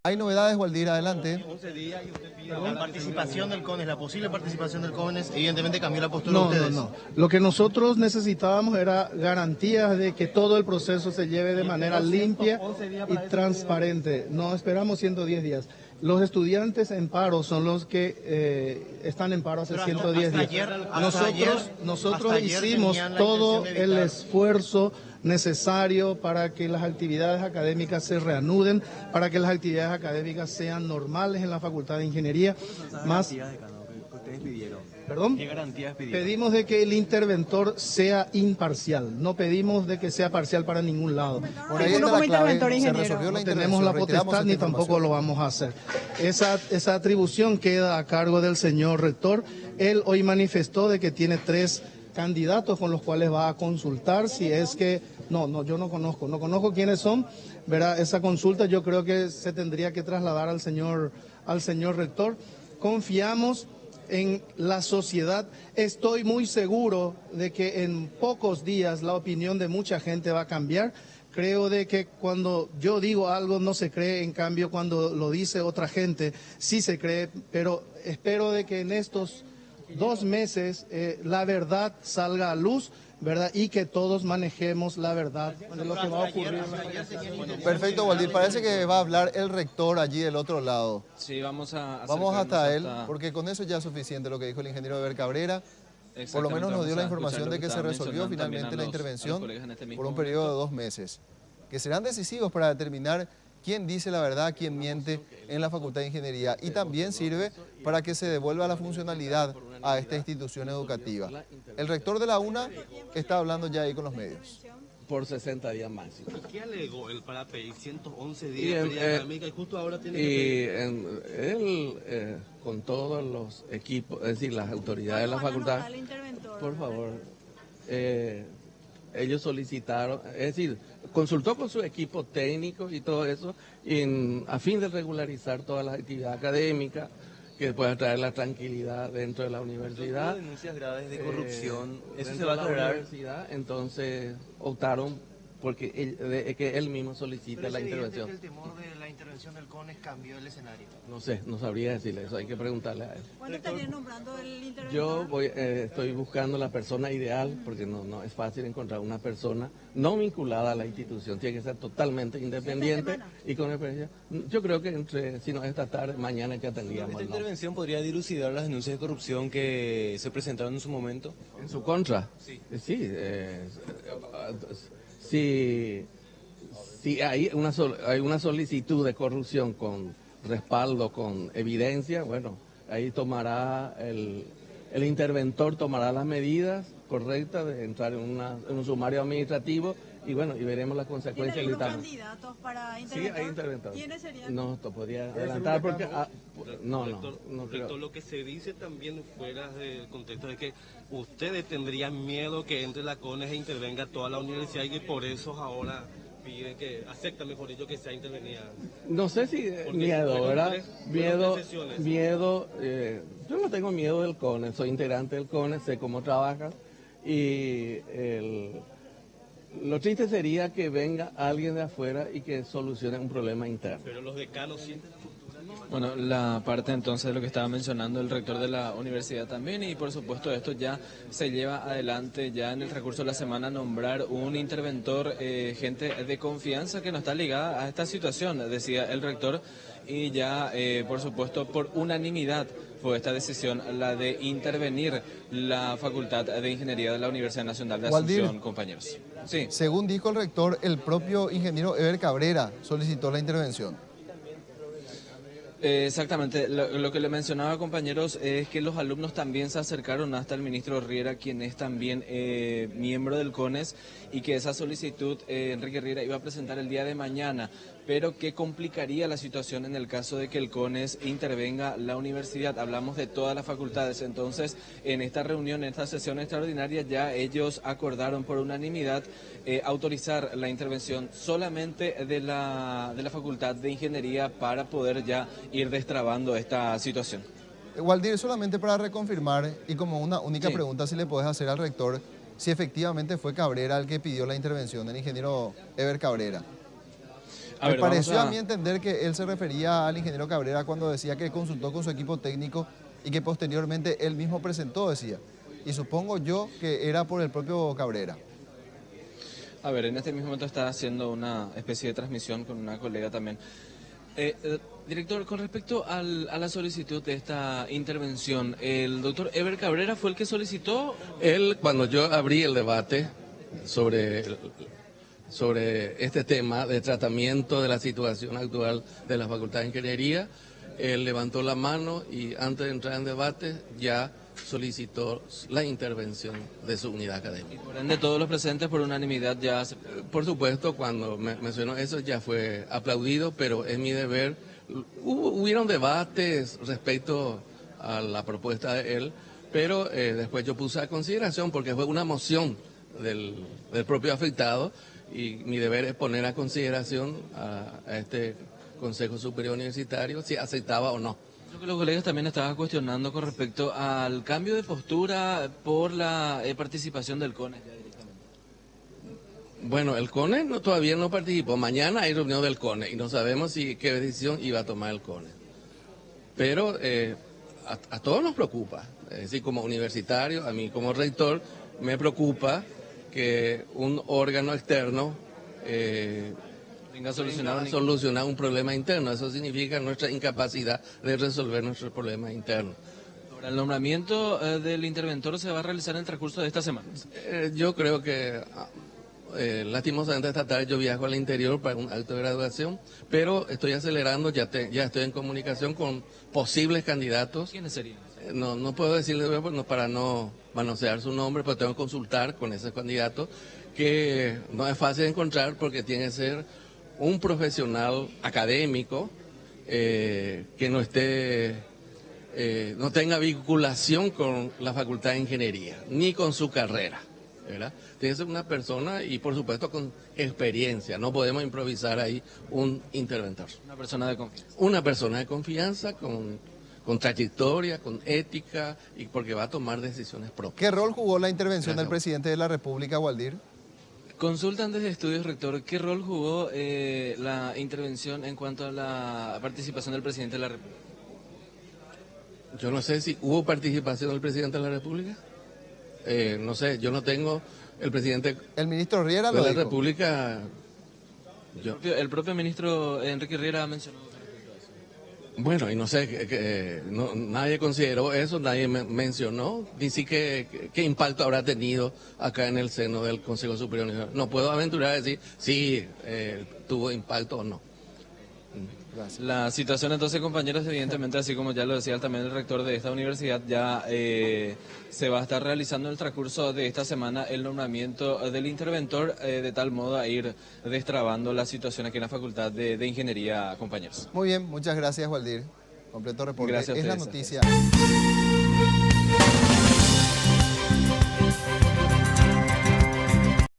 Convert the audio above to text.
Hay novedades, Waldir, adelante. 11 días y usted pide la participación del CONES, la posible participación del CONES, evidentemente cambió la postura de ustedes. No. Lo que nosotros necesitábamos era garantías de que todo el proceso se lleve de manera limpia y transparente. No esperamos 110 días. Los estudiantes en paro son los que están en paro hace 110 días. Nosotros hicimos todo el esfuerzo necesario para que las actividades académicas se reanuden, para que las actividades académicas sean normales en la Facultad de Ingeniería. Más, ¿Perdón? ¿Qué garantías pidieron? Pedimos de que el interventor sea imparcial, no pedimos de que sea parcial para ningún lado. Por ahí está la clave, se resolvió la No tenemos la potestad ni tampoco lo vamos a hacer. Esa atribución queda a cargo del señor rector. Él hoy manifestó de que tiene 3 candidatos con los cuales va a consultar. Si es que yo no conozco quiénes son, verá, esa consulta yo creo que se tendría que trasladar al señor rector. Confiamos en la sociedad. Estoy muy seguro de que en pocos días la opinión de mucha gente va a cambiar. Creo de que cuando yo digo algo no se cree, en cambio cuando lo dice otra gente sí se cree, pero espero de que en estos 2 meses la verdad salga a luz, ¿verdad? Y que todos manejemos la verdad de lo que va a ocurrir. Perfecto, Waldir. Parece que va a hablar el rector allí del otro lado. Sí, vamos hasta él, porque con eso ya es suficiente lo que dijo el ingeniero Eber Cabrera. Por lo menos nos dio la información de que se resolvió finalmente la intervención por un periodo de 2 meses, que serán decisivos para determinar quién dice la verdad, quién miente en la Facultad de Ingeniería, y también sirve para que se devuelva la funcionalidad a esta institución educativa. El rector de la UNA está hablando ya ahí con los medios. Por 60 días máximo. ¿Qué alegó él para pedir 111 días y justo ahora tiene que pedir? Él, con todos los equipos, es decir, las autoridades de la facultad, por favor, ellos solicitaron, es decir, consultó con su equipo técnico y todo eso, a fin de regularizar todas las actividades académicas, que pueda traer la tranquilidad dentro de la universidad. Denuncias graves de corrupción, eso se va a aclarar. Entonces optaron porque que él mismo solicita la intervención. ¿El temor de la intervención del CONES cambió el escenario? No sé, no sabría decirle eso, hay que preguntarle a él. ¿Cuándo estaría nombrando el interventor? Yo estoy buscando la persona ideal, porque no es fácil encontrar una persona no vinculada a la institución, tiene que ser totalmente independiente y con experiencia. Yo creo que si no esta tarde, mañana ya tendríamos. ¿Esta intervención podría dilucidar las denuncias de corrupción que se presentaron en su momento? ¿En su contra? Sí. Si hay una solicitud de corrupción con respaldo, con evidencia, bueno, ahí tomará el interventor tomará las medidas correctas de entrar en un sumario administrativo y bueno, y veremos las consecuencias. ¿Tiene algunos candidatos para interventor? Sí, hay interventores. ¿Quiénes serían? No, te podría adelantar porque... no creo. Lo que se dice también fuera del contexto de que ustedes tendrían miedo que entre la CONES e intervenga toda la universidad y que por eso ahora piden acepta mejor dicho que sea intervenida. No sé si miedo, ¿verdad? Miedo, yo no tengo miedo del CONES, soy integrante del CONES, sé cómo trabaja y lo triste sería que venga alguien de afuera y que solucione un problema interno. Pero los decanos sienten la postura. Bueno, la parte entonces de lo que estaba mencionando el rector de la universidad también, y por supuesto esto ya se lleva adelante ya en el transcurso de la semana, nombrar un interventor, gente de confianza que no está ligada a esta situación, decía el rector, y ya por supuesto por unanimidad fue esta decisión la de intervenir la Facultad de Ingeniería de la Universidad Nacional de Asunción, Waldir, compañeros. Sí. Según dijo el rector, el propio ingeniero Eber Cabrera solicitó la intervención. Exactamente, lo que le mencionaba, compañeros, es que los alumnos también se acercaron hasta el ministro Riera, quien es también miembro del CONES, y que esa solicitud Enrique Riera iba a presentar el día de mañana, pero que complicaría la situación en el caso de que el CONES intervenga la universidad. Hablamos de todas las facultades, entonces en esta reunión, en esta sesión extraordinaria, ya ellos acordaron por unanimidad autorizar la intervención solamente de la Facultad de Ingeniería para poder ya ir destrabando esta situación. Waldir, solamente para reconfirmar y como una única pregunta, si le podés hacer al rector, si efectivamente fue Cabrera el que pidió la intervención, el ingeniero Eber Cabrera. Me pareció a mí entender que él se refería al ingeniero Cabrera cuando decía que consultó con su equipo técnico y que posteriormente él mismo presentó, decía. Y supongo yo que era por el propio Cabrera. A ver, en este mismo momento está haciendo una especie de transmisión con una colega también. Director, con respecto a la solicitud de esta intervención, ¿el doctor Eber Cabrera fue el que solicitó? Él, cuando yo abrí el debate sobre este tema de tratamiento de la situación actual de la Facultad de Ingeniería, él levantó la mano y antes de entrar en debate ya solicitó la intervención de su unidad académica. Por ende, todos los presentes por unanimidad ya Por supuesto, cuando mencionó eso ya fue aplaudido, pero es mi deber. Hubieron debates respecto a la propuesta de él, pero después yo puse a consideración porque fue una moción del propio afectado y mi deber es poner a consideración a este Consejo Superior Universitario si aceptaba o no. Creo que los colegas también estaban cuestionando con respecto al cambio de postura por la participación del CONES ya directamente. Bueno, el CONES todavía no participó. Mañana hay reunión del CONES y no sabemos qué decisión iba a tomar el CONES. Pero a todos nos preocupa. Es decir, como universitario, a mí como rector, me preocupa que un órgano externo venga a solucionar un problema interno. Eso significa nuestra incapacidad de resolver nuestros problemas internos. Ahora, ¿el nombramiento del interventor se va a realizar en el transcurso de esta semana? Yo creo que lastimosamente esta tarde yo viajo al interior para un acto de graduación, pero estoy acelerando, ya estoy en comunicación con posibles candidatos. ¿Quiénes serían? No puedo decirle para no manosear su nombre, pero tengo que consultar con esos candidatos, que no es fácil de encontrar porque tiene que ser un profesional académico que no tenga vinculación con la Facultad de Ingeniería, ni con su carrera, ¿verdad? Tiene que ser una persona y por supuesto con experiencia, no podemos improvisar ahí un interventor. Una persona de confianza. Una persona de confianza con trayectoria, con ética y porque va a tomar decisiones propias. ¿Qué rol jugó la intervención del presidente de la República, Waldir? Consultan desde Estudios, rector, ¿qué rol jugó la intervención en cuanto a la participación del presidente de la República? Yo no sé si hubo participación del presidente de la República. No sé, yo no tengo el presidente. El ministro Riera de lo la dijo. República. El propio ministro Enrique Riera mencionó. Bueno, y no sé, nadie consideró eso, nadie mencionó, ni siquiera qué impacto habrá tenido acá en el seno del Consejo Superior Universitario. No puedo aventurar a decir si tuvo impacto o no. Gracias. La situación entonces, compañeros, evidentemente, así como ya lo decía también el rector de esta universidad, ya se va a estar realizando en el transcurso de esta semana el nombramiento del interventor, de tal modo a ir destrabando la situación aquí en la Facultad de Ingeniería, compañeros. Muy bien, muchas gracias, Waldir. Completo reporte. Gracias a es ustedes. la noticia.